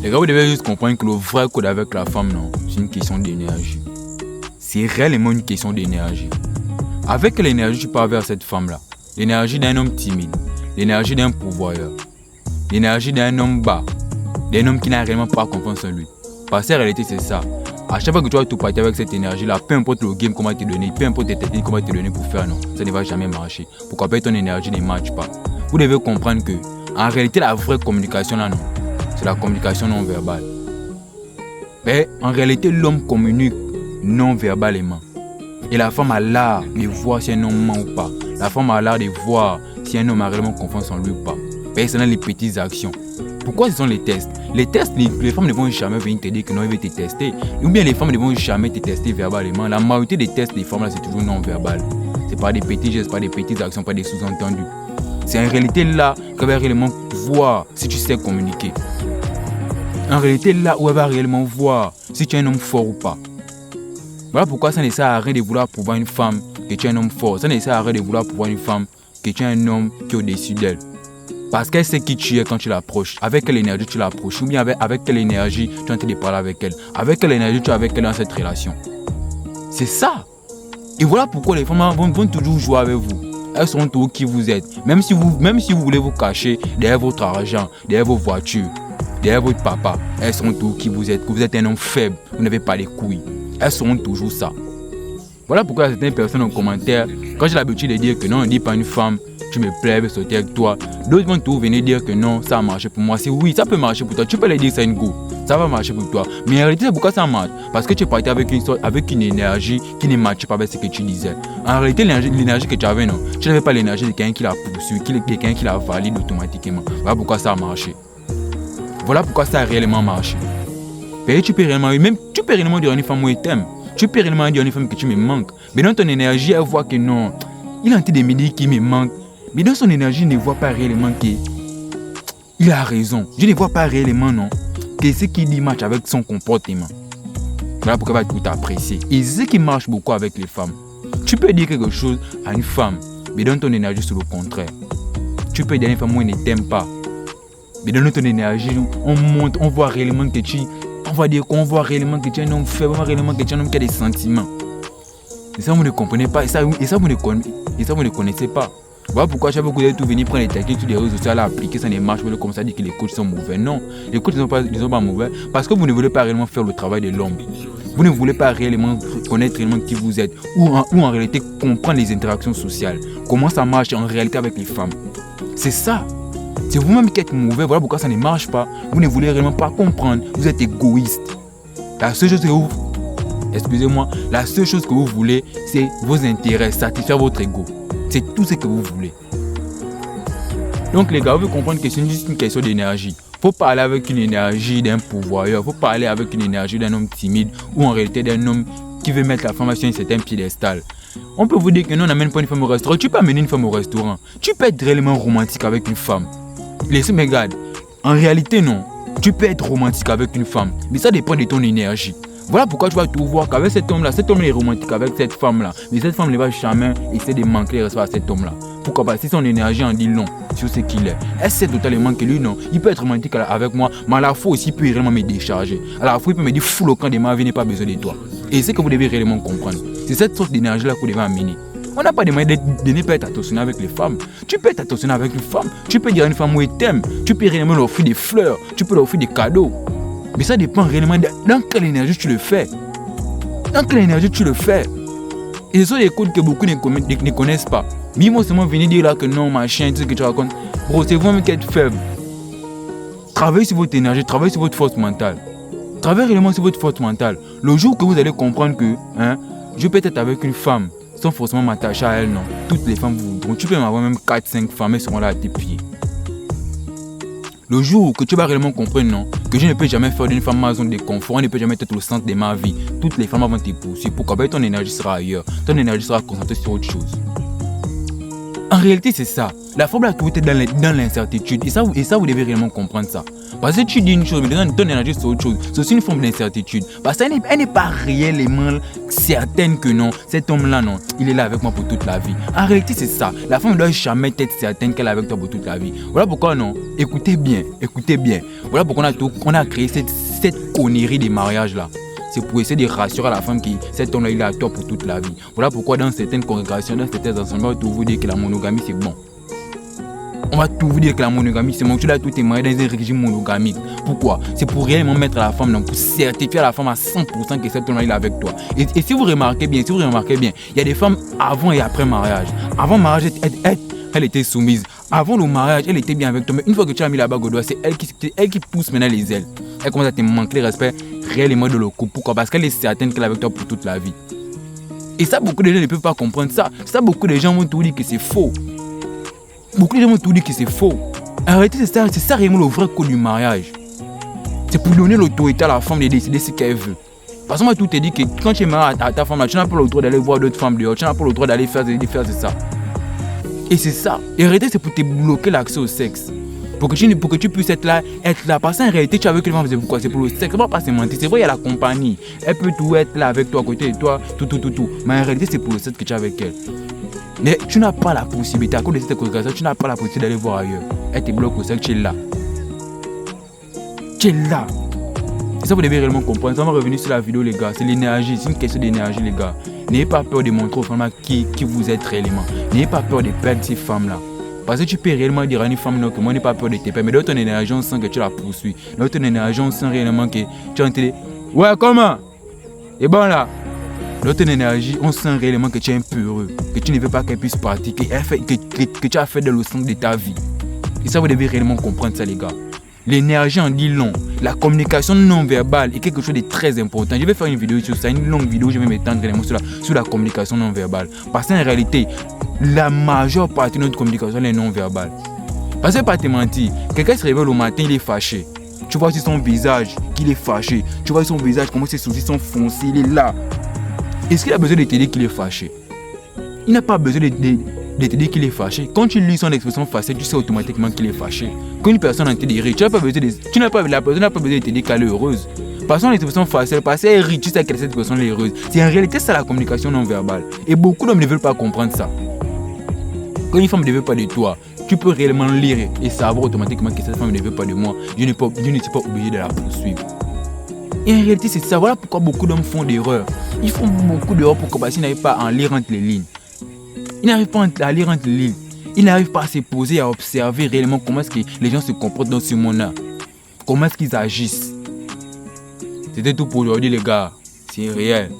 Les gars, vous devez juste comprendre que le vrai code avec la femme, non, c'est une question d'énergie. C'est réellement une question d'énergie. Avec quelle énergie tu pars vers cette femme-là? L'énergie d'un homme timide, l'énergie d'un pourvoyeur, l'énergie d'un homme bas, d'un homme qui n'a réellement pas confiance en lui. Parce que la réalité, c'est ça. À chaque fois que tu vas tout partir avec cette énergie-là, peu importe le game qu'on va te donner, peu importe les techniques qu'on va te donner pour faire, non, ça ne va jamais marcher. Pourquoi pas ton énergie ne marche pas? Vous devez comprendre que, en réalité, la vraie communication là, non, c'est la communication non verbale. Mais en réalité, l'homme communique non verbalement. Et la femme a l'art de voir si un homme ment ou pas. La femme a l'art de voir si un homme a réellement confiance en lui ou pas. Mais c'est dans les petites actions. Pourquoi ce sont les tests? Les tests, les femmes ne vont jamais venir te dire que non, ils veulent te tester. Ou bien les femmes ne vont jamais te tester verbalement. La majorité des tests des femmes là, c'est toujours non verbal. C'est pas des petits gestes, pas des petites actions, pas des sous-entendus. C'est en réalité là qu'elle va réellement voir si tu sais communiquer. En réalité là où elle va réellement voir si tu es un homme fort ou pas. Voilà pourquoi ça ne sert à rien de vouloir prouver à une femme que tu es un homme fort. Ça ne sert à rien de vouloir prouver à une femme que tu es un homme qui est au-dessus d'elle. Parce qu'elle sait qui tu es quand tu l'approches. Avec quelle énergie tu l'approches. Ou bien avec quelle énergie tu es en train de parler avec elle. Avec quelle énergie tu es avec elle dans cette relation. C'est ça. Et voilà pourquoi les femmes vont toujours jouer avec vous. Elles seront toujours qui vous êtes. Même si vous voulez vous cacher derrière votre argent, derrière vos voitures, derrière votre papa, elles seront toujours qui vous êtes. Que vous êtes un homme faible. Vous n'avez pas les couilles. Elles seront toujours ça. Voilà pourquoi certaines personnes en commentaire, quand j'ai l'habitude de dire que non, on ne dit pas à une femme, tu me plais, je vais sauter avec toi. D'autres vont toujours venir dire que non, ça a marché pour moi. C'est oui, ça peut marcher pour toi. Tu peux leur dire c'est une go. Ça va marcher pour toi. Mais en réalité, c'est pourquoi ça marche. Parce que tu es parti avec une énergie qui ne matche pas avec ce que tu disais. En réalité, l'énergie que tu avais, non. Tu n'avais pas l'énergie de quelqu'un qui l'a poursuivi, quelqu'un qui la valide automatiquement. Voilà pourquoi ça a marché. Voilà pourquoi ça a réellement marché. Et tu peux réellement dire à une femme où elle t'aime. Tu peux réellement dire à une femme que tu me manques. Mais dans ton énergie, elle voit que non. Il est en train de me dire qu'il me manque. Mais dans son énergie, il ne voit pas réellement qu'il a raison. Je ne vois pas réellement, non, que ce qu'il dit match avec son comportement. Voilà pourquoi il va tout apprécier. Et c'est ce qui marche beaucoup avec les femmes. Tu peux dire quelque chose à une femme, mais dans ton énergie, c'est le contraire. Tu peux dire à une femme où elle ne t'aime pas. Mais dans ton énergie, on voit réellement que qu'on voit réellement que tu es un homme faible, on voit réellement que tu es un homme qui a des sentiments. Et ça, vous ne comprenez pas. Et ça, vous ne connaissez pas. Voilà pourquoi chaque fois que vous allez tout venir prendre les techniques sur les réseaux sociaux à appliquer, ça ne marche pas. Comme ça, dit que les coachs sont mauvais. Non, les coachs ne sont pas mauvais parce que vous ne voulez pas réellement faire le travail de l'homme. Vous ne voulez pas réellement connaître réellement qui vous êtes ou en réalité comprendre les interactions sociales. Comment ça marche en réalité avec les femmes. C'est ça. C'est vous-même qui êtes mauvais. Voilà pourquoi ça ne marche pas. Vous ne voulez réellement pas comprendre. Vous êtes égoïste. La seule chose que la seule chose que vous voulez, c'est vos intérêts, satisfaire votre ego. C'est tout ce que vous voulez. Donc les gars, vous comprenez que c'est juste une question d'énergie. Faut parler avec une énergie d'un pourvoyeur. Faut parler avec une énergie d'un homme timide ou en réalité d'un homme qui veut mettre la femme sur un certain piédestal. On peut vous dire que non, on n'amène pas une femme au restaurant. Tu peux amener une femme au restaurant. Tu peux être réellement romantique avec une femme. Laissez-moi regarder. En réalité, non. Tu peux être romantique avec une femme. Mais ça dépend de ton énergie. Voilà pourquoi tu vas tout voir qu'avec cet homme-là est romantique avec cette femme-là. Mais cette femme ne va jamais essayer de manquer le respect à cet homme-là. Pourquoi pas? Si son énergie en dit long sur ce qu'il est. Elle sait totalement que lui, non. Il peut être romantique avec moi, mais à la fois aussi, il peut réellement me décharger. À la fois, il peut me dire fous le camp de ma vie, n'est pas besoin de toi. Et c'est ce que vous devez réellement comprendre. C'est cette sorte d'énergie-là que vous devez amener. On n'a pas demandé de ne pas être attentionné avec les femmes. Tu peux être attentionné avec une femme. Tu peux dire à une femme où elle t'aime. Tu peux réellement leur offrir des fleurs. Tu peux leur offrir des cadeaux. Mais ça dépend réellement dans quelle énergie tu le fais. Dans quelle énergie tu le fais. Et ce sont des codes que beaucoup ne connaissent pas. Mais ils vont seulement venir dire là que non, machin, tout ce que tu racontes. Bro, c'est vous-même qui êtes faible. Travaillez sur votre énergie, travaillez sur votre force mentale. Travaillez réellement sur votre force mentale. Le jour que vous allez comprendre que je peux être avec une femme sans forcément m'attacher à elle, non. Toutes les femmes vous voudront. Tu peux m'avoir même 4-5 femmes, elles seront là à tes pieds. Le jour que tu vas réellement comprendre, non, que je ne peux jamais faire d'une femme ma zone de confort, on ne peut jamais être au centre de ma vie. Toutes les femmes vont te poursuivre. Pourquoi? Ton énergie sera ailleurs. Ton énergie sera concentrée sur autre chose. En réalité, c'est ça. La femme a toujours été dans l'incertitude. Et ça, vous devez réellement comprendre ça. Parce que tu dis une chose, mais ton énergie, c'est autre chose. C'est aussi une forme d'incertitude. Parce qu'elle n'est pas réellement certaine que non, cet homme-là, non, il est là avec moi pour toute la vie. En réalité, c'est ça. La femme ne doit jamais être certaine qu'elle est avec toi pour toute la vie. Voilà pourquoi, non, écoutez bien. Voilà pourquoi on a créé cette connerie des mariages-là. C'est pour essayer de rassurer à la femme que cet homme-là, il est à toi pour toute la vie. Voilà pourquoi dans certaines congrégations, dans certains enseignements, on va tout vous dire que la monogamie, c'est bon. On va tout vous dire que la monogamie, c'est bon. Tu dois tout témoigner dans un régime monogamique. Pourquoi? C'est pour réellement mettre la femme, donc pour certifier à la femme à 100% que cet homme-là, il est avec toi. Et si vous remarquez bien, il y a des femmes avant et après mariage. Avant mariage, elle était soumise. Avant le mariage, elle était bien avec toi. Mais une fois que tu as mis la bague au doigt, c'est elle qui pousse maintenant les ailes. Elle commence à te manquer le respect réellement de le couple. Pourquoi? Parce qu'elle est certaine qu'elle est avec toi pour toute la vie. Et ça, beaucoup de gens ne peuvent pas comprendre ça. Ça, beaucoup de gens vont tout dire que c'est faux. En réalité, c'est ça réellement le vrai code du mariage. C'est pour donner l'autorité à la femme de décider ce qu'elle veut. Parce que moi, tout te dit que quand tu es marié à ta femme, tu n'as pas le droit d'aller voir d'autres femmes dehors. Tu n'as pas le droit d'aller faire ça. Et c'est ça. Et en réalité, c'est pour te bloquer l'accès au sexe. Pour que tu puisses être là. Parce qu'en réalité, tu es avec une femme, c'est pourquoi? C'est pour le sexe. On va pas se mentir. C'est vrai, il y a la compagnie. Elle peut tout être là avec toi, à côté de toi, tout. Mais en réalité, c'est pour le sexe que tu es avec elle. Mais tu n'as pas la possibilité, à cause de cette congregation, tu n'as pas la possibilité d'aller voir ailleurs. Elle te bloque au sexe, tu es là. Et ça, vous devez réellement comprendre. Ça, on va revenir sur la vidéo, les gars. C'est l'énergie. C'est une question d'énergie, les gars. N'ayez pas peur de montrer aux femmes qui vous êtes réellement. N'ayez pas peur de perdre ces femmes-là. Parce que tu peux réellement dire à une femme non, que moi, n'ai pas peur de te perdre. Mais dans ton énergie, on sent que tu la poursuis. Dans ton énergie, on sent réellement que tu es en train de... Ouais, comment? Et bon là. Dans ton énergie, on sent réellement que tu es un peureux. Que tu ne veux pas qu'elle puisse partir. Que tu as fait de le centre de ta vie. Et ça, vous devez réellement comprendre ça, les gars. L'énergie en dit long. La communication non verbale est quelque chose de très important. Je vais faire une vidéo sur ça, une longue vidéo. Je vais m'étendre vraiment sur la communication non verbale. Parce qu'en réalité, la majeure partie de notre communication est non verbale. Parce que pas te mentir, quelqu'un se réveille au matin, il est fâché. Tu vois sur son visage qu'il est fâché. Tu vois sur son visage comment ses sourcils sont foncés, il est là. Est-ce qu'il a besoin de te dire qu'il est fâché? Il n'a pas besoin de te dire qu'il est fâché. Quand tu lis son expression faciale, tu sais automatiquement qu'il est fâché. Quand une personne a été rire, la personne n'a pas besoin de te dire qu'elle est heureuse. Parce que l'expression faciale, parce qu'elle rit, tu sais que cette personne est heureuse. C'est en réalité ça la communication non verbale. Et beaucoup d'hommes ne veulent pas comprendre ça. Quand une femme ne veut pas de toi, tu peux réellement lire et savoir automatiquement que cette femme ne veut pas de moi. Je ne suis pas obligé de la poursuivre. Et en réalité, c'est ça. Voilà pourquoi beaucoup d'hommes font d'erreurs. Ils font beaucoup d'erreurs parce qu'ils n'arrivent pas à en lire entre les lignes. Ils n'arrivent pas à lire entre les lignes. Ils n'arrivent pas à se poser, à observer réellement comment est-ce que les gens se comportent dans ce monde-là. Comment est-ce qu'ils agissent. C'était tout pour aujourd'hui, les gars. C'est réel.